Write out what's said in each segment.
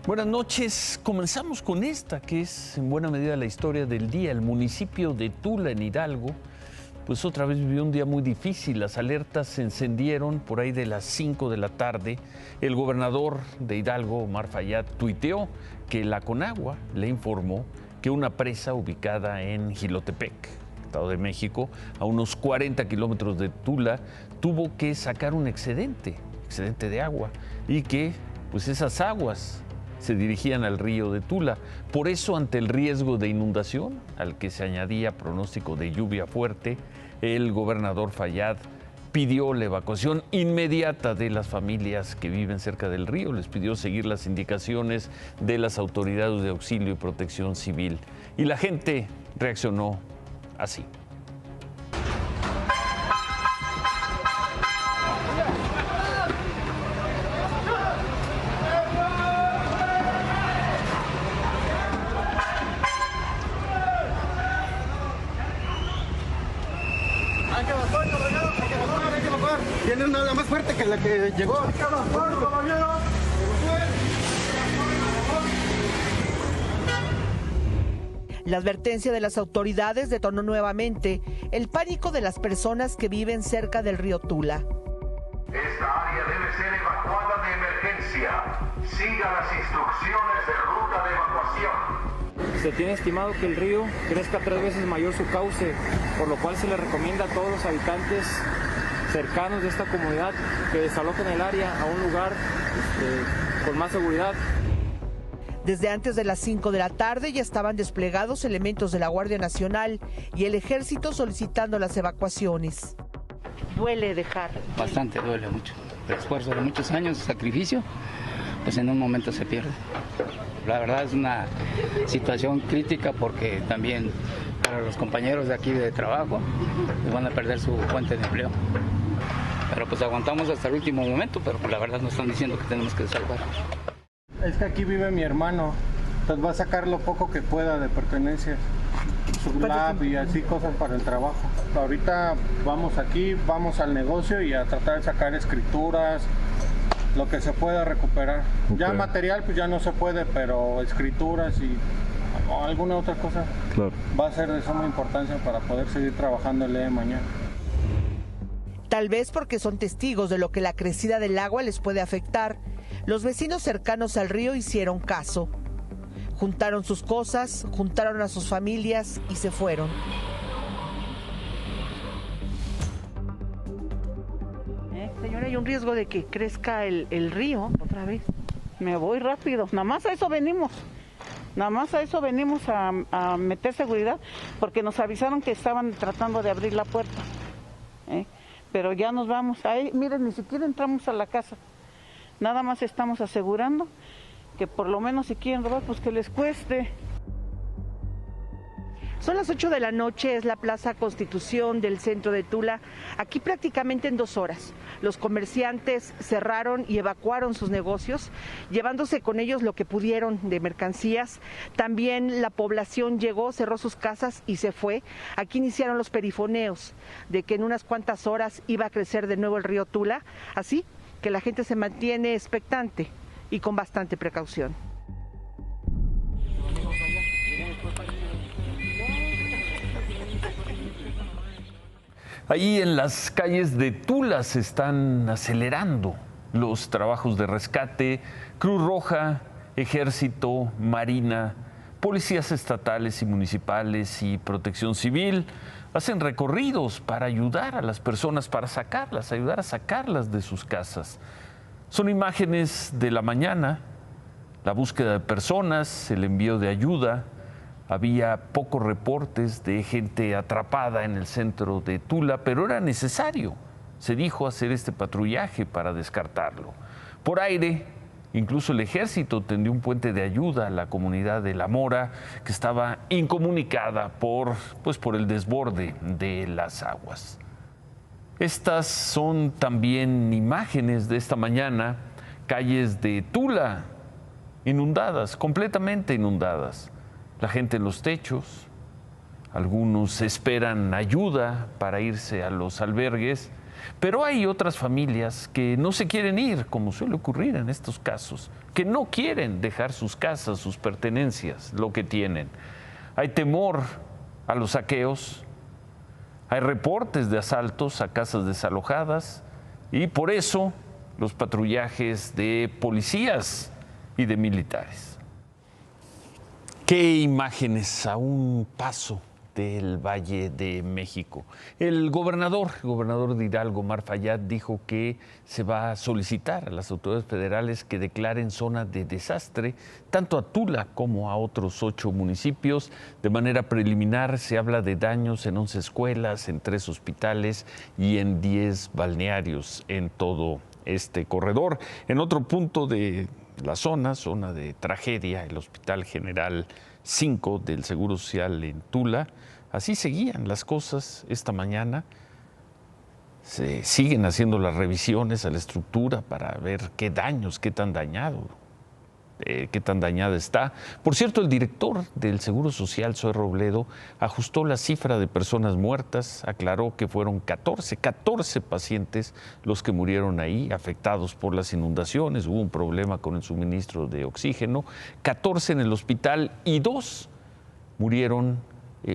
Buenas noches. Comenzamos con esta, que es en buena medida la historia del día. El municipio de Tula, en Hidalgo, pues otra vez vivió un día muy difícil. Las alertas se encendieron por ahí de las 5 de la tarde. El gobernador de Hidalgo, Omar Fayad, tuiteó que la Conagua le informó que una presa ubicada en Jilotepec, Estado de México, a unos 40 kilómetros de Tula, tuvo que sacar un excedente de agua, y que pues esas aguas se dirigían al río de Tula. Por eso, ante el riesgo de inundación, al que se añadía pronóstico de lluvia fuerte, el gobernador Fayad pidió la evacuación inmediata de las familias que viven cerca del río. Les pidió seguir las indicaciones de las autoridades de auxilio y protección civil. Y la gente reaccionó así. Tiene una ola más fuerte que la que llegó. La advertencia de las autoridades detonó nuevamente el pánico de las personas que viven cerca del río Tula. Esta área debe ser evacuada de emergencia. Siga las instrucciones de ruta de evacuación. Se tiene estimado que el río crezca 3 veces mayor su cauce, por lo cual se le recomienda a todos los habitantes cercanos de esta comunidad que desalojen el área a un lugar con más seguridad. Desde antes de las 5 de la tarde ya estaban desplegados elementos de la Guardia Nacional y el Ejército solicitando las evacuaciones. Duele dejar. Bastante, duele mucho. El esfuerzo de muchos años, el sacrificio, pues en un momento se pierde. La verdad es una situación crítica porque también para los compañeros de aquí de trabajo pues van a perder su fuente de empleo. Pero pues aguantamos hasta el último momento, pero la verdad nos están diciendo que tenemos que salvar. Es que aquí vive mi hermano, entonces va a sacar lo poco que pueda de pertenencias, su lab y así cosas para el trabajo. Ahorita vamos aquí, vamos al negocio y a tratar de sacar escrituras, lo que se pueda recuperar. Okay. Ya material pues ya no se puede, pero escrituras y alguna otra cosa claro, va a ser de suma importancia para poder seguir trabajando el día de mañana. Tal vez porque son testigos de lo que la crecida del agua les puede afectar, los vecinos cercanos al río hicieron caso. Juntaron sus cosas, juntaron a sus familias y se fueron. Señora, ¿hay un riesgo de que crezca el río otra vez? Me voy rápido, nada más a eso venimos. Nada más a eso venimos a meter seguridad, porque nos avisaron que estaban tratando de abrir la puerta. Pero ya nos vamos. Ahí, miren, ni siquiera entramos a la casa. Nada más estamos asegurando que por lo menos si quieren robar, pues que les cueste. Son las 8 de la noche, es la Plaza Constitución del centro de Tula. Aquí prácticamente en 2 horas. Los comerciantes cerraron y evacuaron sus negocios, llevándose con ellos lo que pudieron de mercancías. También la población llegó, cerró sus casas y se fue. Aquí iniciaron los perifoneos de que en unas cuantas horas iba a crecer de nuevo el río Tula. Así que la gente se mantiene expectante y con bastante precaución. Ahí en las calles de Tula se están acelerando los trabajos de rescate. Cruz Roja, Ejército, Marina, policías estatales y municipales y Protección Civil hacen recorridos para ayudar a las personas, para sacarlas, ayudar a sacarlas de sus casas. Son imágenes de la mañana, la búsqueda de personas, el envío de ayuda. Había pocos reportes de gente atrapada en el centro de Tula, pero era necesario, se dijo, hacer este patrullaje para descartarlo. Por aire, incluso el Ejército tendió un puente de ayuda a la comunidad de La Mora, que estaba incomunicada por el desborde de las aguas. Estas son también imágenes de esta mañana, calles de Tula inundadas, completamente inundadas. La gente en los techos, algunos esperan ayuda para irse a los albergues Pero hay otras familias que no se quieren ir, como suele ocurrir en estos casos, que no quieren dejar sus casas, sus pertenencias, lo que tienen. Hay temor a los saqueos, hay reportes de asaltos a casas desalojadas y por eso los patrullajes de policías y de militares. ¿Qué imágenes a un paso del Valle de México? El gobernador de Hidalgo, Omar Fayad, dijo que se va a solicitar a las autoridades federales que declaren zona de desastre tanto a Tula como a otros 8 municipios. De manera preliminar se habla de daños en 11 escuelas, en 3 hospitales y en 10 balnearios en todo este corredor. En otro punto de la zona de tragedia, el Hospital General 5 del Seguro Social en Tula. Así seguían las cosas esta mañana. Se siguen haciendo las revisiones a la estructura para ver qué daños, qué tan dañada está. Por cierto, el director del Seguro Social, Zoe Robledo, ajustó la cifra de personas muertas, aclaró que fueron 14 pacientes los que murieron ahí, afectados por las inundaciones. Hubo un problema con el suministro de oxígeno, 14 en el hospital y 2 murieron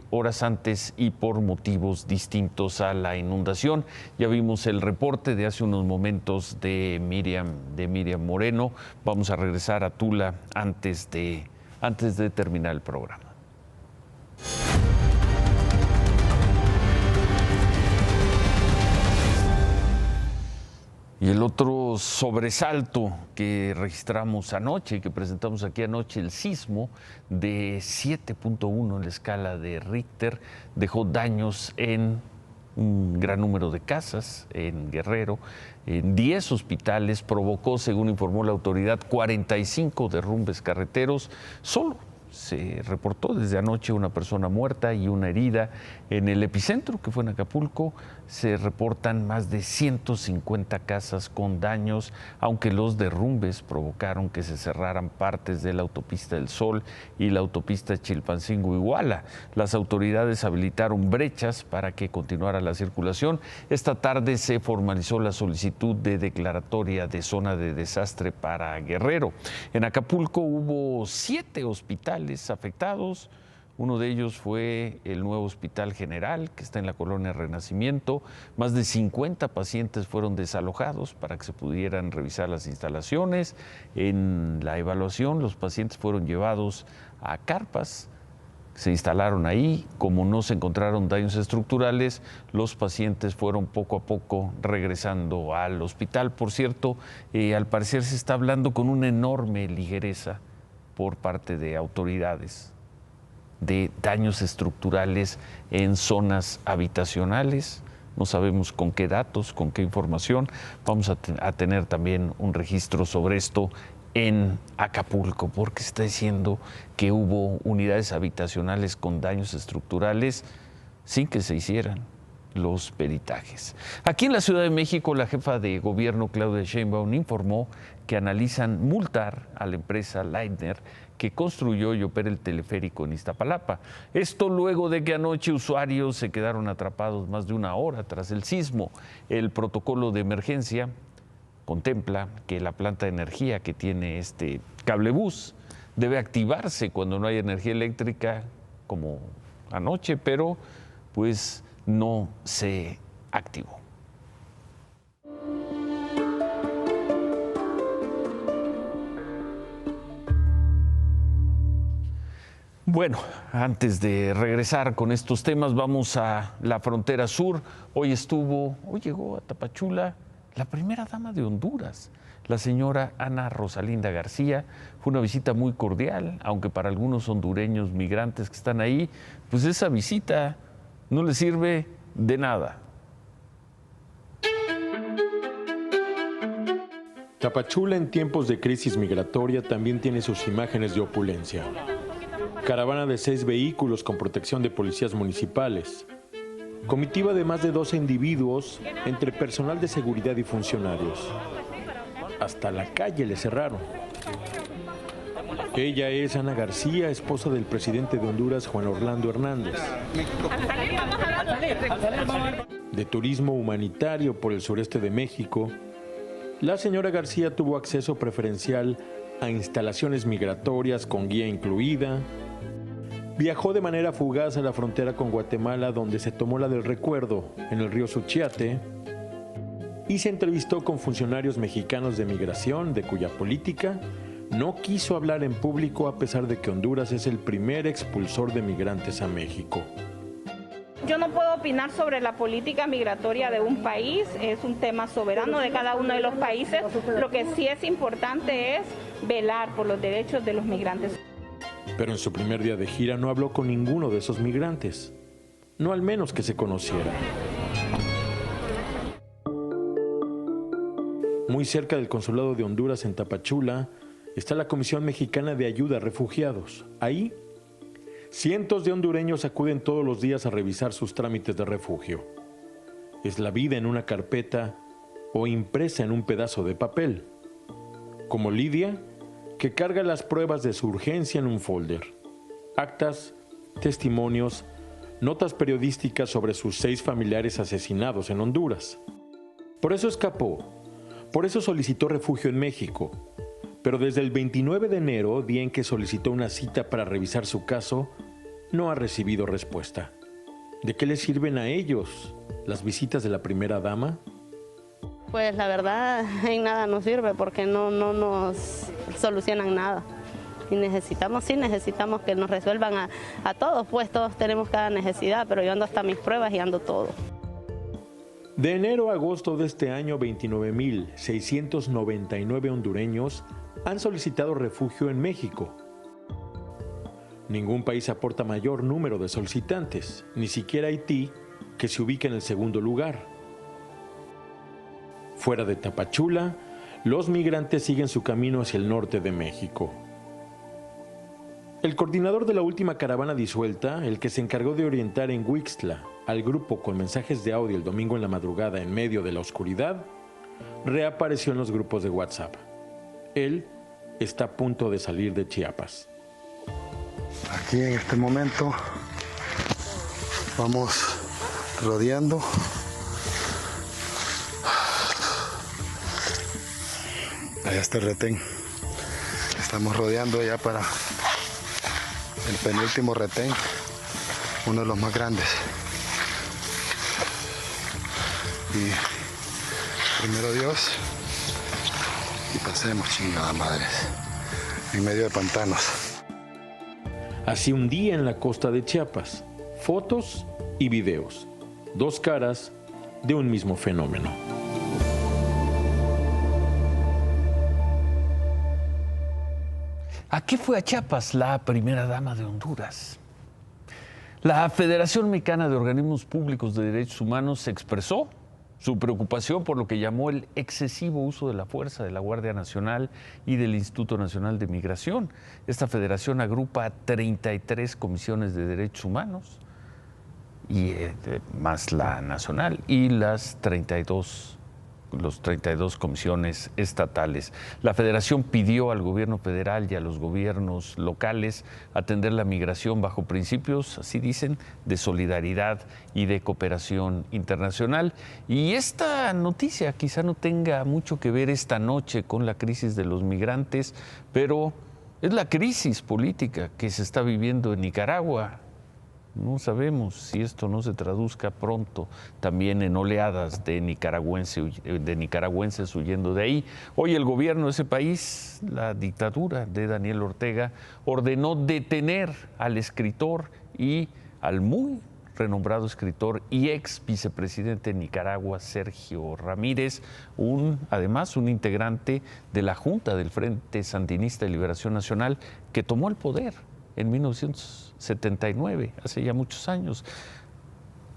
horas antes y por motivos distintos a la inundación. Ya vimos el reporte de hace unos momentos de Miriam Moreno. Vamos a regresar a Tula antes de terminar el programa. Y el otro sobresalto que registramos anoche, que presentamos aquí anoche, el sismo de 7.1 en la escala de Richter, dejó daños en un gran número de casas en Guerrero, en 10 hospitales, provocó, según informó la autoridad, 45 derrumbes carreteros. Solo se reportó desde anoche una persona muerta y una herida. En el epicentro, que fue en Acapulco, se reportan más de 150 casas con daños, aunque los derrumbes provocaron que se cerraran partes de la autopista del Sol y la autopista Chilpancingo-Iguala. Las autoridades habilitaron brechas para que continuara la circulación. Esta tarde se formalizó la solicitud de declaratoria de zona de desastre para Guerrero. En Acapulco hubo 7 hospitales afectados. Uno de ellos fue el nuevo Hospital General, que está en la colonia Renacimiento. Más de 50 pacientes fueron desalojados para que se pudieran revisar las instalaciones. En la evaluación, los pacientes fueron llevados a carpas, se instalaron ahí. Como no se encontraron daños estructurales, los pacientes fueron poco a poco regresando al hospital. Por cierto, al parecer se está hablando con una enorme ligereza por parte de autoridades de daños estructurales en zonas habitacionales. No sabemos con qué datos, con qué información. Vamos a tener también un registro sobre esto en Acapulco, porque se está diciendo que hubo unidades habitacionales con daños estructurales sin que se hicieran los peritajes. Aquí en la Ciudad de México, la jefa de gobierno, Claudia Sheinbaum, informó que analizan multar a la empresa Leitner, que construyó y opera el teleférico en Iztapalapa. Esto luego de que anoche usuarios se quedaron atrapados más de una hora tras el sismo. El protocolo de emergencia contempla que la planta de energía que tiene este cablebús debe activarse cuando no hay energía eléctrica, como anoche, pero pues no se activó. Bueno, antes de regresar con estos temas, vamos a la frontera sur. Hoy llegó a Tapachula la primera dama de Honduras, la señora Ana Rosalinda García. Fue una visita muy cordial, aunque para algunos hondureños migrantes que están ahí, pues esa visita no les sirve de nada. Tapachula en tiempos de crisis migratoria también tiene sus imágenes de opulencia. Caravana de 6 vehículos con protección de policías municipales. Comitiva de más de 12 individuos entre personal de seguridad y funcionarios. Hasta la calle le cerraron. Ella es Ana García, esposa del presidente de Honduras, Juan Orlando Hernández. de turismo humanitario por el sureste de México, la señora García tuvo acceso preferencial a instalaciones migratorias con guía incluida. Viajó de manera fugaz a la frontera con Guatemala, donde se tomó la del recuerdo en el río Suchiate, y se entrevistó con funcionarios mexicanos de migración, de cuya política no quiso hablar en público, a pesar de que Honduras es el primer expulsor de migrantes a México. Yo no puedo opinar sobre la política migratoria de un país, es un tema soberano de cada uno de los países. Lo que sí es importante es velar por los derechos de los migrantes. Pero en su primer día de gira no habló con ninguno de esos migrantes, no al menos que se conociera. Muy cerca del consulado de Honduras en Tapachula está la Comisión Mexicana de Ayuda a Refugiados. Ahí, cientos de hondureños acuden todos los días a revisar sus trámites de refugio. Es la vida en una carpeta o impresa en un pedazo de papel. Como Lidia, que carga las pruebas de su urgencia en un folder. Actas, testimonios, notas periodísticas sobre sus 6 familiares asesinados en Honduras. Por eso escapó, por eso solicitó refugio en México. Pero desde el 29 de enero, día en que solicitó una cita para revisar su caso, no ha recibido respuesta. ¿De qué le sirven a ellos las visitas de la primera dama? Pues la verdad, en nada nos sirve porque no nos solucionan nada. Y necesitamos que nos resuelvan a todos, pues todos tenemos cada necesidad, pero yo ando hasta mis pruebas y ando todo. De enero a agosto de este año, 29.699 hondureños han solicitado refugio en México. Ningún país aporta mayor número de solicitantes, ni siquiera Haití, que se ubica en el segundo lugar. Fuera de Tapachula, los migrantes siguen su camino hacia el norte de México. El coordinador de la última caravana disuelta, el que se encargó de orientar en Huixtla al grupo con mensajes de audio el domingo en la madrugada en medio de la oscuridad, reapareció en los grupos de WhatsApp. Él está a punto de salir de Chiapas. Aquí en este momento vamos rodeando allá está el retén. Estamos rodeando ya para el penúltimo retén, uno de los más grandes. Y primero Dios y pasemos, chingada madre, en medio de pantanos. Así un día en la costa de Chiapas, fotos y videos, 2 caras de un mismo fenómeno. ¿A qué fue a Chiapas la primera dama de Honduras? La Federación Mexicana de Organismos Públicos de Derechos Humanos expresó su preocupación por lo que llamó el excesivo uso de la fuerza de la Guardia Nacional y del Instituto Nacional de Migración. Esta federación agrupa 33 comisiones de derechos humanos, y más la nacional, y los 32 comisiones estatales. La federación pidió al gobierno federal y a los gobiernos locales atender la migración bajo principios, así dicen, de solidaridad y de cooperación internacional. Y esta noticia quizá no tenga mucho que ver esta noche con la crisis de los migrantes, pero es la crisis política que se está viviendo en Nicaragua. No sabemos si esto no se traduzca pronto también en oleadas de nicaragüenses huyendo de ahí. Hoy el gobierno de ese país, la dictadura de Daniel Ortega, ordenó detener al escritor y al muy renombrado escritor y ex vicepresidente de Nicaragua, Sergio Ramírez, además un integrante de la Junta del Frente Sandinista de Liberación Nacional que tomó el poder en 1979, hace ya muchos años.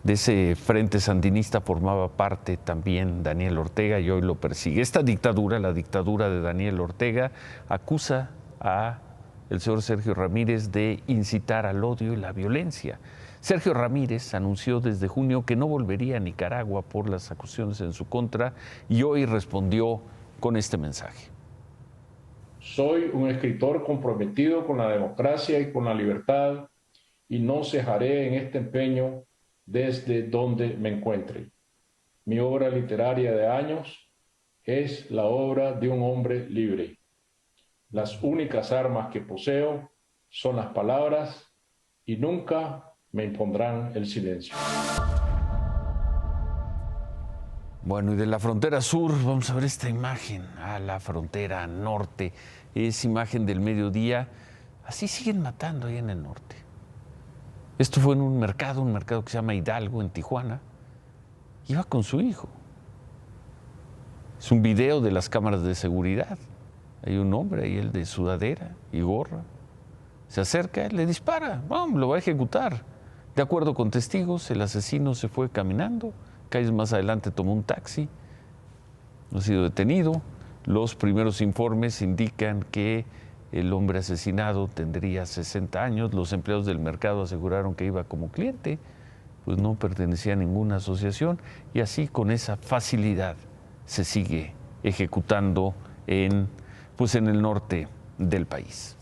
De ese frente sandinista formaba parte también Daniel Ortega y hoy lo persigue. Esta dictadura, la dictadura de Daniel Ortega, acusa a el señor Sergio Ramírez de incitar al odio y la violencia. Sergio Ramírez anunció desde junio que no volvería a Nicaragua por las acusaciones en su contra y hoy respondió con este mensaje. Soy un escritor comprometido con la democracia y con la libertad y no cejaré en este empeño desde donde me encuentre. mi obra literaria de años es la obra de un hombre libre. Las únicas armas que poseo son las palabras y nunca me impondrán el silencio. Bueno, y de la frontera sur vamos a ver esta imagen a la frontera norte. Es imagen del mediodía. Así siguen matando ahí en el norte. Esto fue en un mercado que se llama Hidalgo, en Tijuana. Iba con su hijo. Es un video de las cámaras de seguridad. Hay un hombre ahí, el de sudadera y gorra. Se acerca, le dispara, lo va a ejecutar. De acuerdo con testigos, el asesino se fue caminando. Calles más adelante tomó un taxi. No ha sido detenido. Los primeros informes indican que el hombre asesinado tendría 60 años. Los empleados del mercado aseguraron que iba como cliente, pues no pertenecía a ninguna asociación, y así con esa facilidad se sigue ejecutando en el norte del país.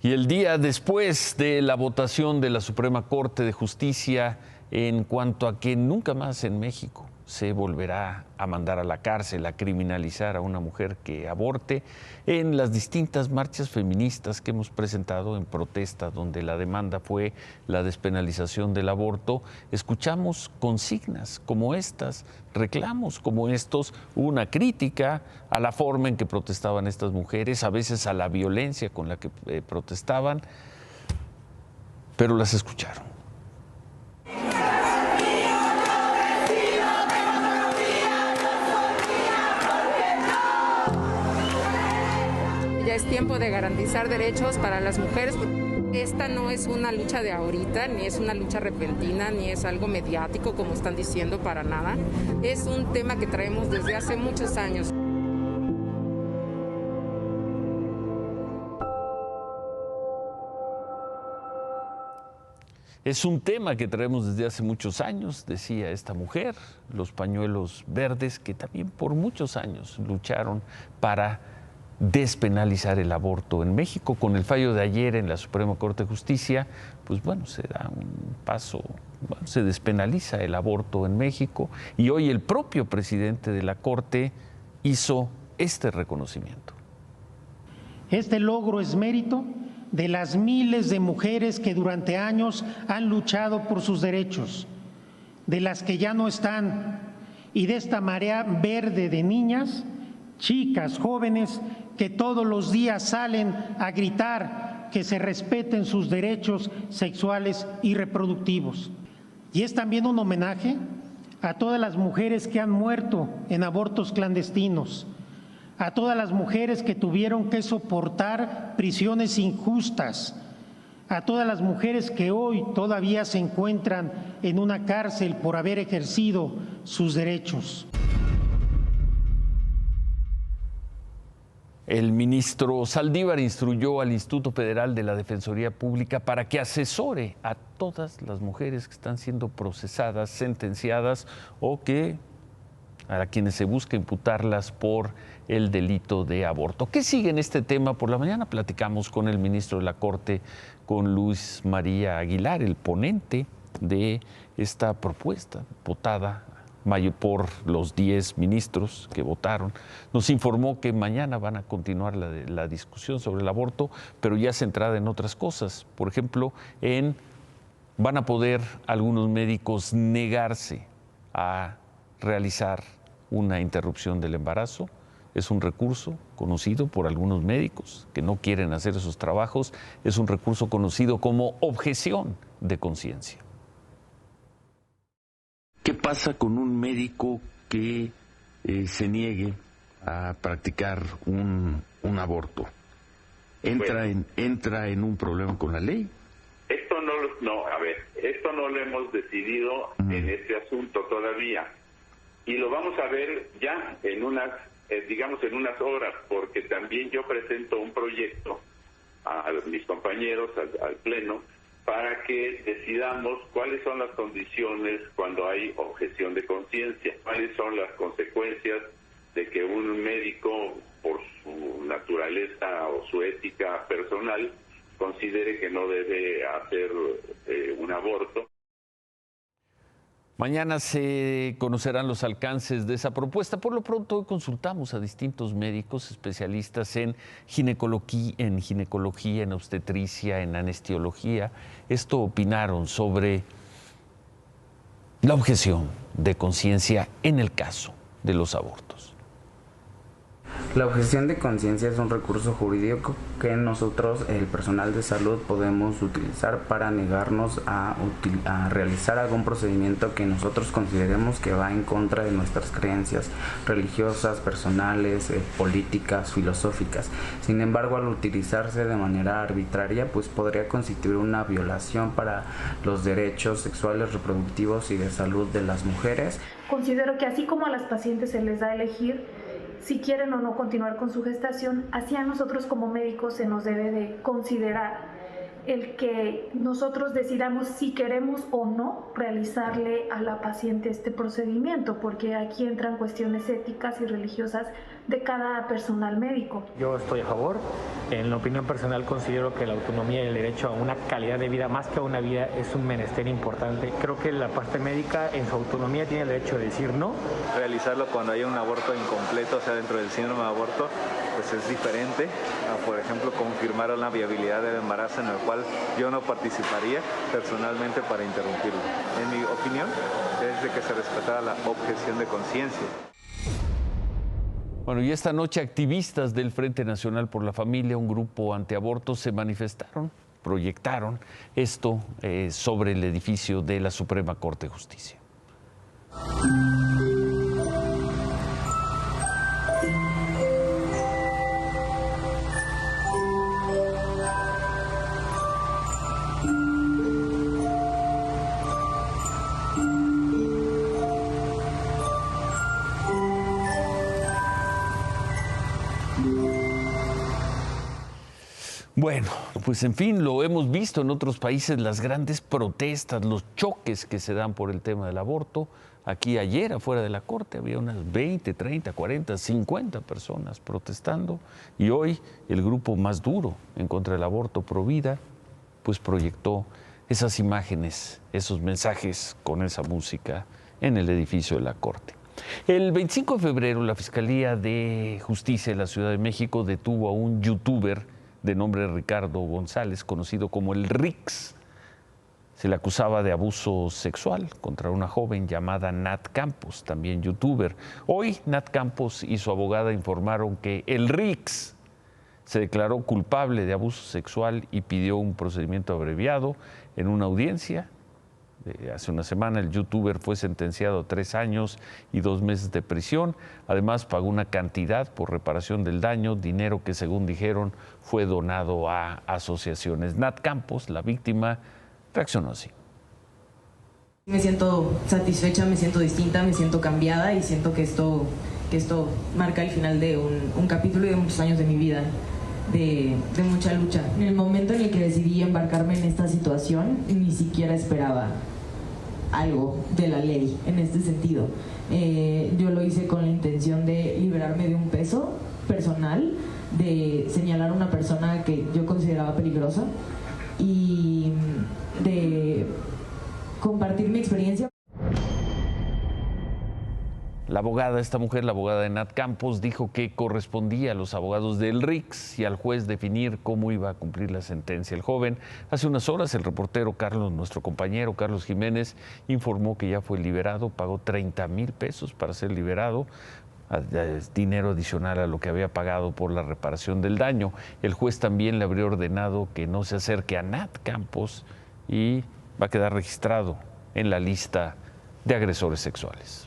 Y el día después de la votación de la Suprema Corte de Justicia en cuanto a que nunca más en México se volverá a mandar a la cárcel, a criminalizar a una mujer que aborte, en las distintas marchas feministas que hemos presentado en protesta, donde la demanda fue la despenalización del aborto, escuchamos consignas como estas, reclamos como estos, una crítica a la forma en que protestaban estas mujeres, a veces a la violencia con la que protestaban, pero las escucharon. Ya es tiempo de garantizar derechos para las mujeres. Esta no es una lucha de ahorita, ni es una lucha repentina, ni es algo mediático como están diciendo, para nada. Es un tema que traemos desde hace muchos años. Es un tema que traemos desde hace muchos años, decía esta mujer, los pañuelos verdes, que también por muchos años lucharon para despenalizar el aborto en México. Con el fallo de ayer en la Suprema Corte de Justicia, pues bueno, se da un paso, se despenaliza el aborto en México, y hoy el propio presidente de la Corte hizo este reconocimiento. Este logro es mérito de las miles de mujeres que durante años han luchado por sus derechos, de las que ya no están, y de esta marea verde de niñas, chicas, jóvenes, que todos los días salen a gritar que se respeten sus derechos sexuales y reproductivos. Y es también un homenaje a todas las mujeres que han muerto en abortos clandestinos, a todas las mujeres que tuvieron que soportar prisiones injustas, a todas las mujeres que hoy todavía se encuentran en una cárcel por haber ejercido sus derechos. El ministro Saldívar instruyó al Instituto Federal de la Defensoría Pública para que asesore a todas las mujeres que están siendo procesadas, sentenciadas, o que a quienes se busca imputarlas por el delito de aborto. ¿Qué sigue en este tema? Por la mañana platicamos con el ministro de la Corte, con Luis María Aguilar, el ponente de esta propuesta votada por los 10 ministros que votaron. Nos informó que mañana van a continuar la discusión sobre el aborto, pero ya centrada en otras cosas. Por ejemplo, van a poder algunos médicos negarse a realizar una interrupción del embarazo. Es un recurso conocido por algunos médicos que no quieren hacer esos trabajos. Es un recurso conocido como objeción de conciencia. ¿Qué pasa con un médico que se niegue a practicar un aborto? ¿Entra en un problema con la ley? Esto no lo hemos decidido en este asunto todavía, y lo vamos a ver ya en unas horas, porque también yo presento un proyecto a mis compañeros al Pleno para que decidamos cuáles son las condiciones cuando hay objeción de conciencia, cuáles son las consecuencias de que un médico, por su naturaleza o su ética personal, considere que no debe hacer un aborto. Mañana se conocerán los alcances de esa propuesta. Por lo pronto hoy consultamos a distintos médicos especialistas en ginecología, en obstetricia, en anestesiología. Esto opinaron sobre la objeción de conciencia en el caso de los abortos. La objeción de conciencia es un recurso jurídico que nosotros, el personal de salud, podemos utilizar para negarnos a realizar algún procedimiento que nosotros consideremos que va en contra de nuestras creencias religiosas, personales, políticas, filosóficas. Sin embargo, al utilizarse de manera arbitraria, pues podría constituir una violación para los derechos sexuales, reproductivos y de salud de las mujeres. Considero que así como a las pacientes se les da a elegir si quieren o no continuar con su gestación, así a nosotros como médicos se nos debe de considerar el que nosotros decidamos si queremos o no realizarle a la paciente este procedimiento, porque aquí entran cuestiones éticas y religiosas de cada personal médico. Yo estoy a favor. En la opinión personal considero que la autonomía y el derecho a una calidad de vida, más que a una vida, es un menester importante. Creo que la parte médica en su autonomía tiene el derecho de decir no. Realizarlo cuando haya un aborto incompleto, o sea, dentro del síndrome de aborto, pues es diferente a, por ejemplo, confirmar una viabilidad del embarazo en el cual yo no participaría personalmente para interrumpirlo. En mi opinión, es de que se respetara la objeción de conciencia. Bueno, y esta noche activistas del Frente Nacional por la Familia, un grupo antiaborto, se manifestaron, proyectaron esto sobre el edificio de la Suprema Corte de Justicia. Bueno, pues en fin, lo hemos visto en otros países, las grandes protestas, los choques que se dan por el tema del aborto. Aquí ayer, afuera de la Corte, había unas 20, 30, 40, 50 personas protestando. Y hoy el grupo más duro en contra del aborto, Provida, pues proyectó esas imágenes, esos mensajes con esa música en el edificio de la Corte. El 25 de febrero, la Fiscalía de Justicia de la Ciudad de México detuvo a un youtuber de nombre Ricardo González, conocido como el Rix. Se le acusaba de abuso sexual contra una joven llamada Nat Campos, también youtuber. Hoy Nat Campos y su abogada informaron que el Rix se declaró culpable de abuso sexual y pidió un procedimiento abreviado en una audiencia. Hace una semana el youtuber fue sentenciado a 3 años y 2 meses de prisión. Además pagó una cantidad por reparación del daño, dinero que según dijeron fue donado a asociaciones. Nat Campos, la víctima, reaccionó así. Me siento satisfecha, me siento distinta, me siento cambiada y siento que esto marca el final de un capítulo y de muchos años de mi vida. De mucha lucha. En el momento en el que decidí embarcarme en esta situación, ni siquiera esperaba algo de la ley en este sentido. Yo lo hice con la intención de liberarme de un peso personal, de señalar a una persona que yo consideraba peligrosa y de compartir mi experiencia. La abogada, esta mujer, la abogada de Nat Campos, dijo que correspondía a los abogados del Rix y al juez definir cómo iba a cumplir la sentencia. El joven, hace unas horas, el reportero Carlos, nuestro compañero Carlos Jiménez, informó que ya fue liberado, pagó 30,000 pesos para ser liberado, dinero adicional a lo que había pagado por la reparación del daño. El juez también le habría ordenado que no se acerque a Nat Campos y va a quedar registrado en la lista de agresores sexuales.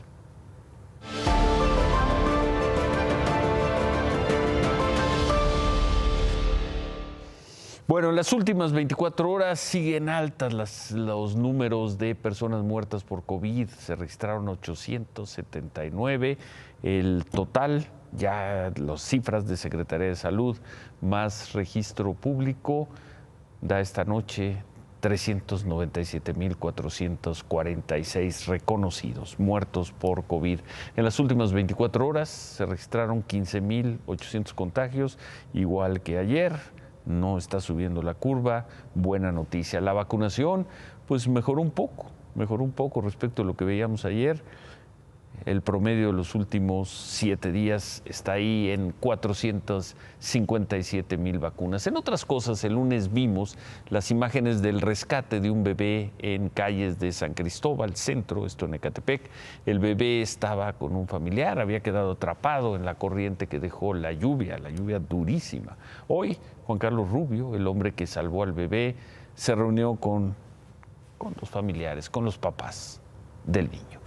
Bueno, en las últimas 24 horas siguen altas los números de personas muertas por COVID. Se registraron 879. El total, ya las cifras de Secretaría de Salud más registro público, da esta noche 397,446 reconocidos, muertos por COVID. En las últimas 24 horas se registraron 15,800 contagios, igual que ayer. no está subiendo la curva, buena noticia. La vacunación, pues mejoró un poco respecto a lo que veíamos ayer. El promedio de los últimos 7 días está ahí en 457,000 vacunas. En otras cosas, el lunes vimos las imágenes del rescate de un bebé en calles de San Cristóbal, centro, esto en Ecatepec. El bebé estaba con un familiar, había quedado atrapado en la corriente que dejó la lluvia durísima. Hoy, Juan Carlos Rubio, el hombre que salvó al bebé, se reunió con los familiares, con los papás del niño.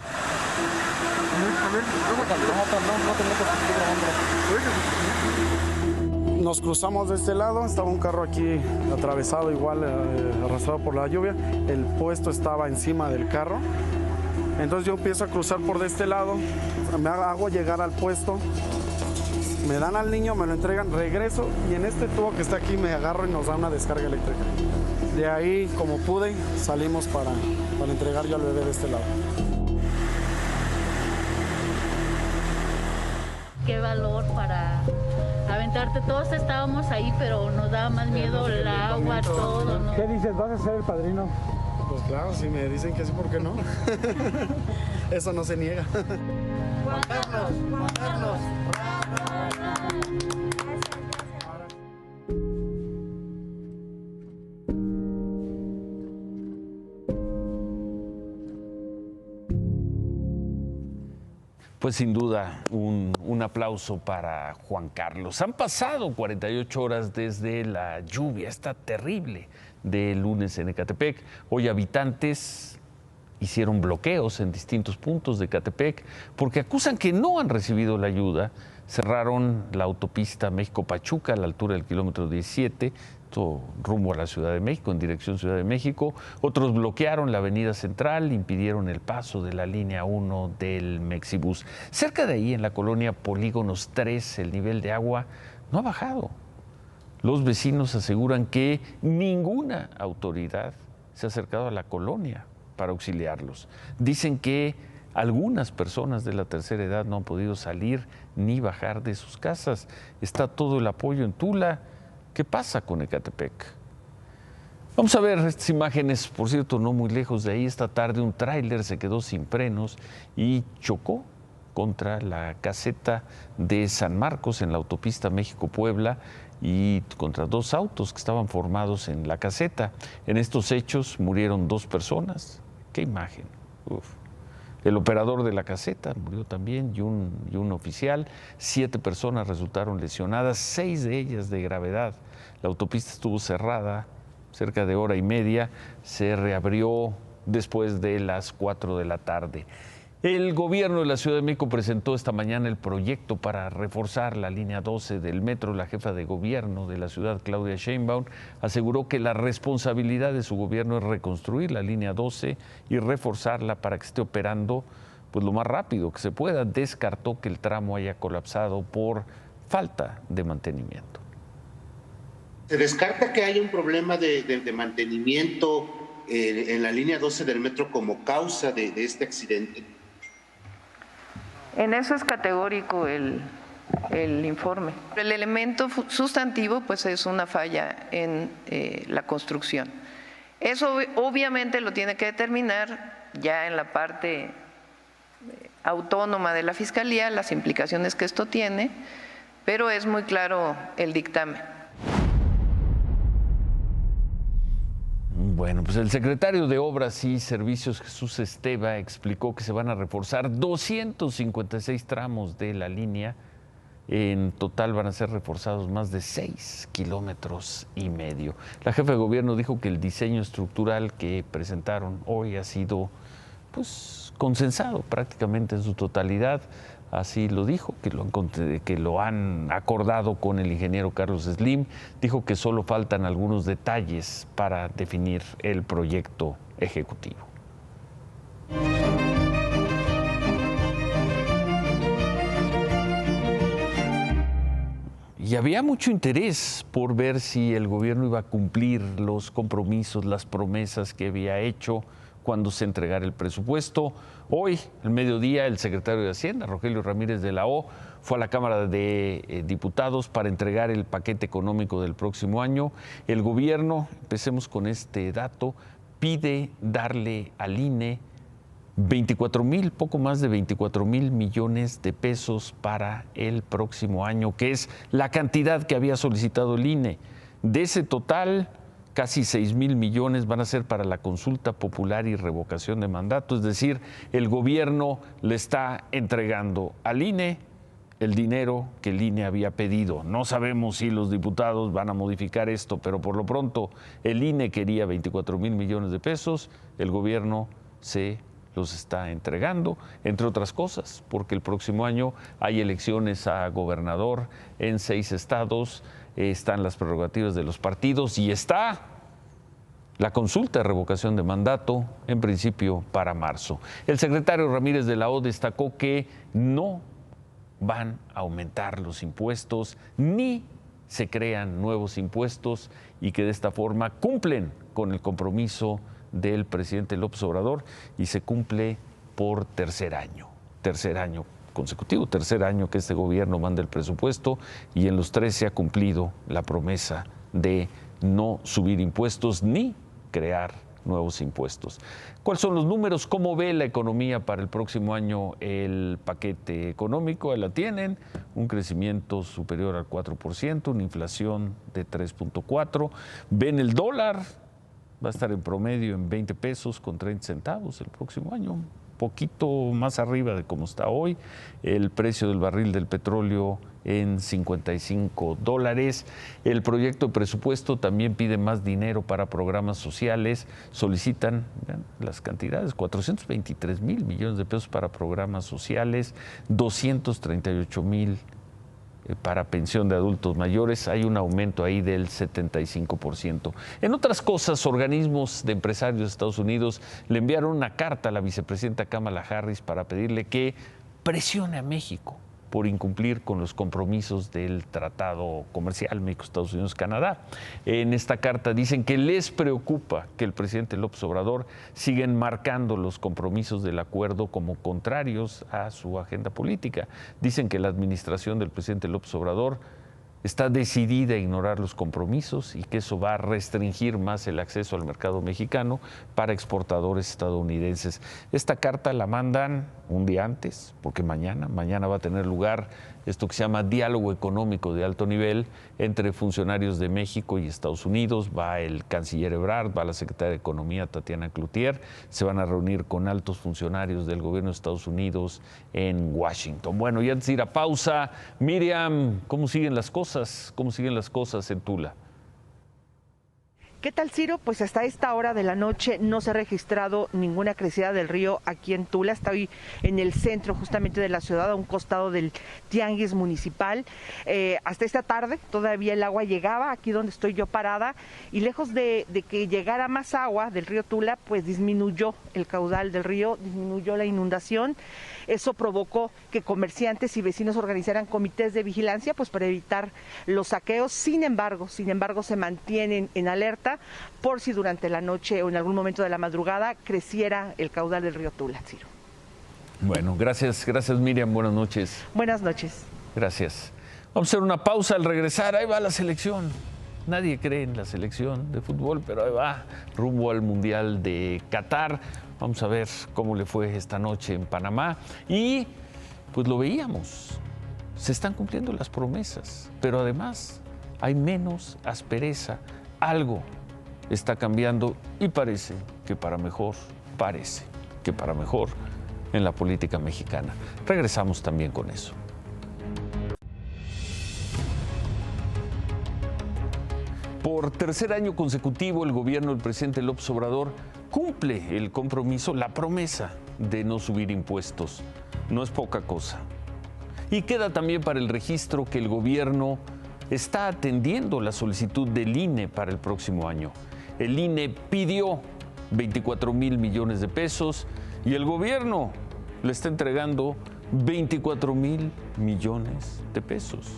Nos cruzamos de este lado, estaba un carro aquí atravesado, igual arrastrado por la lluvia. El puesto estaba encima del carro. Entonces yo empiezo a cruzar por de este lado, me hago llegar al puesto, me dan al niño, me lo entregan, regreso y en este tubo que está aquí me agarro y nos da una descarga eléctrica. De ahí, como pude, salimos para entregar yo al bebé de este lado. Qué valor para aventarte. Todos estábamos ahí, pero nos daba más miedo el agua, todo, ¿no? ¿Qué dices? ¿Vas a ser el padrino? Pues claro, si me dicen que sí, ¿por qué no? Eso no se niega. Juan Carlos. Pues sin duda, un aplauso para Juan Carlos. Han pasado 48 horas desde la lluvia, esta terrible de lunes en Ecatepec. Hoy habitantes hicieron bloqueos en distintos puntos de Ecatepec porque acusan que no han recibido la ayuda. Cerraron la autopista México-Pachuca a la altura del kilómetro 17, rumbo a la Ciudad de México, en dirección Ciudad de México. Otros bloquearon la avenida central, impidieron el paso de la línea 1 del Mexibus. Cerca de ahí, en la colonia Polígonos 3, el nivel de agua no ha bajado. Los vecinos aseguran que ninguna autoridad se ha acercado a la colonia para auxiliarlos. Dicen que algunas personas de la tercera edad no han podido salir ni bajar de sus casas. Está todo el apoyo en Tula. ¿Qué pasa con Ecatepec? Vamos a ver estas imágenes, por cierto, no muy lejos de ahí. Esta tarde un tráiler se quedó sin frenos y chocó contra la caseta de San Marcos en la autopista México-Puebla y contra 2 autos que estaban formados en la caseta. En estos hechos murieron 2 personas. ¡Qué imagen! Uf. El operador de la caseta murió también y un oficial. 7 personas resultaron lesionadas, 6 de ellas de gravedad. La autopista estuvo cerrada cerca de hora y media. Se reabrió después de las 4 de la tarde. El gobierno de la Ciudad de México presentó esta mañana el proyecto para reforzar la línea 12 del metro. La jefa de gobierno de la ciudad, Claudia Sheinbaum, aseguró que la responsabilidad de su gobierno es reconstruir la línea 12 y reforzarla para que esté operando pues lo más rápido que se pueda. Descartó que el tramo haya colapsado por falta de mantenimiento. ¿Se descarta que haya un problema de mantenimiento en la línea 12 del metro como causa de este accidente? En eso es categórico el informe. El elemento sustantivo pues es una falla en la construcción. Eso obviamente lo tiene que determinar ya en la parte autónoma de la Fiscalía, las implicaciones que esto tiene, pero es muy claro el dictamen. Bueno, pues el secretario de Obras y Servicios, Jesús Esteva, explicó que se van a reforzar 256 tramos de la línea. En total van a ser reforzados más de 6,5 kilómetros. La jefa de gobierno dijo que el diseño estructural que presentaron hoy ha sido pues consensado prácticamente en su totalidad. Así lo dijo, que lo han acordado con el ingeniero Carlos Slim. Dijo que solo faltan algunos detalles para definir el proyecto ejecutivo. Y había mucho interés por ver si el gobierno iba a cumplir los compromisos, las promesas que había hecho cuando se entregara el presupuesto. Hoy, al mediodía, el secretario de Hacienda, Rogelio Ramírez de la O, fue a la Cámara de Diputados para entregar el paquete económico del próximo año. El gobierno, empecemos con este dato, pide darle al INE 24,000, poco más de 24,000 millones de pesos para el próximo año, que es la cantidad que había solicitado el INE. De ese total, casi 6,000 millones van a ser para la consulta popular y revocación de mandato. Es decir, el gobierno le está entregando al INE el dinero que el INE había pedido. No sabemos si los diputados van a modificar esto, pero por lo pronto el INE quería 24,000 millones de pesos, el gobierno se los está entregando, entre otras cosas, porque el próximo año hay elecciones a gobernador en 6 estados, están las prerrogativas de los partidos y está la consulta de revocación de mandato, en principio para marzo. El secretario Ramírez de la O destacó que no van a aumentar los impuestos ni se crean nuevos impuestos y que de esta forma cumplen con el compromiso del presidente López Obrador y se cumple por tercer año consecutivo, tercer año que este gobierno manda el presupuesto y en los 3 se ha cumplido la promesa de no subir impuestos ni crear nuevos impuestos. ¿Cuáles son los números? ¿Cómo ve la economía para el próximo año el paquete económico? Ahí la tienen, un crecimiento superior al 4%, una inflación de 3.4%. Ven el dólar, va a estar en promedio en 20 pesos con 30 centavos el próximo año, poquito más arriba de como está hoy. El precio del barril del petróleo en $55. El proyecto de presupuesto también pide más dinero para programas sociales. Solicitan, vean las cantidades, 423,000 millones de pesos para programas sociales, 238,000 para pensión de adultos mayores. Hay un aumento ahí del 75%. En otras cosas, organismos de empresarios de Estados Unidos le enviaron una carta a la vicepresidenta Kamala Harris para pedirle que presione a México por incumplir con los compromisos del Tratado Comercial México, Estados Unidos, Canadá. En esta carta dicen que les preocupa que el presidente López Obrador siga enmarcando los compromisos del acuerdo como contrarios a su agenda política. Dicen que la administración del presidente López Obrador está decidida a ignorar los compromisos y que eso va a restringir más el acceso al mercado mexicano para exportadores estadounidenses. Esta carta la mandan un día antes, porque mañana va a tener lugar esto que se llama diálogo económico de alto nivel entre funcionarios de México y Estados Unidos. Va el canciller Ebrard, va la secretaria de Economía Tatiana Cloutier, se van a reunir con altos funcionarios del gobierno de Estados Unidos en Washington. Bueno, y antes de ir a pausa, Miriam, ¿cómo siguen las cosas? ¿Cómo siguen las cosas en Tula? ¿Qué tal, Ciro? Pues hasta esta hora de la noche no se ha registrado ninguna crecida del río aquí en Tula. Estoy en el centro justamente de la ciudad, a un costado del tianguis municipal. Hasta esta tarde todavía el agua llegaba aquí donde estoy yo parada y lejos de que llegara más agua del río Tula, pues disminuyó el caudal del río, disminuyó la inundación. Eso provocó que comerciantes y vecinos organizaran comités de vigilancia pues para evitar los saqueos. Sin embargo, se mantienen en alerta por si durante la noche o en algún momento de la madrugada creciera el caudal del río Tula, Ciro. Bueno, gracias Miriam, buenas noches. Buenas noches. Gracias. Vamos a hacer una pausa. Al regresar, ahí va la selección. Nadie cree en la selección de fútbol, pero ahí va, rumbo al Mundial de Qatar. Vamos a ver cómo le fue esta noche en Panamá. Y pues lo veíamos, se están cumpliendo las promesas, pero además hay menos aspereza. Algo está cambiando y parece que para mejor en la política mexicana. Regresamos también con eso. Por tercer año consecutivo, el gobierno del presidente López Obrador cumple el compromiso, la promesa de no subir impuestos. No es poca cosa. Y queda también para el registro que el gobierno está atendiendo la solicitud del INE para el próximo año. El INE pidió 24,000 millones de pesos y el gobierno le está entregando 24,000 millones de pesos.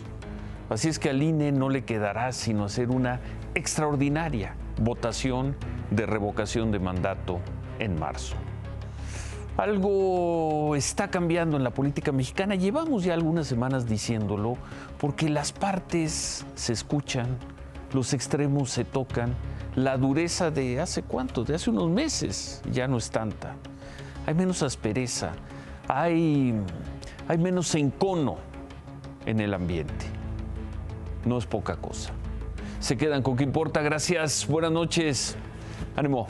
Así es que al INE no le quedará sino hacer una extraordinaria votación de revocación de mandato en marzo. Algo está cambiando en la política mexicana. Llevamos ya algunas semanas diciéndolo porque las partes se escuchan, los extremos se tocan. La dureza de hace cuánto, de hace unos meses, ya no es tanta. Hay menos aspereza, hay menos encono en el ambiente. No es poca cosa. Se quedan con ¿Qué importa? Gracias, buenas noches. Ánimo.